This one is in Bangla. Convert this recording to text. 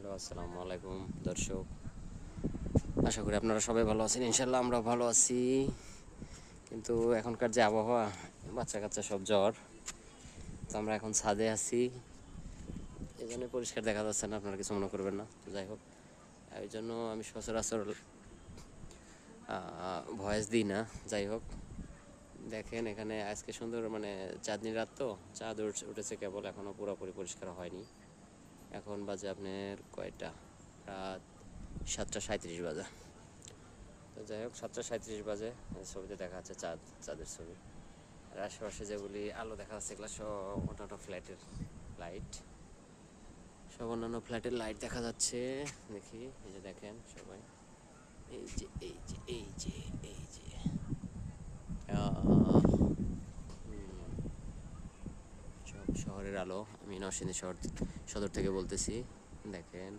হ্যালো, আসসালামু আলাইকুম দর্শক। আশা করি আপনারা সবাই ভালো আছেন। ইনশাল্লাহ আমরা ভালো আছি। কিন্তু এখনকার যে আবহাওয়া, বাচ্চা কাচ্চা সব জ্বর। তো আমরা এখন ছাদে আছি, এই জন্য পরিষ্কার দেখা যাচ্ছে না, আপনারা কিছু মনে করবেন না। তো যাই হোক, এই জন্য আমি সচরাচর ভয়েস দিই না। যাই হোক, দেখেন এখানে আজকে সুন্দর মানে চাঁদনি রাত, তো চাঁদ উঠেছে কেবল, এখনও পুরোপুরি পরিষ্কার হয়নি। এখন বাজে আপনার কয়টা, রাত 7:37 বাজে। তো যাই হোক, 7:37 বাজে ছবিতে দেখা যাচ্ছে চাঁদের ছবি। আর আশেপাশে যেগুলি আলো দেখা যাচ্ছে এগুলো সব অন্যান্য ফ্ল্যাটের লাইট, সব অন্যান্য ফ্ল্যাটের লাইট দেখা যাচ্ছে। দেখি, এই যে দেখেন সবাই, এই যে এই যে এই যে এই যে সব শহরের আলো। আমি নরসিংদী সদর থেকে বলতেছি। দেখেন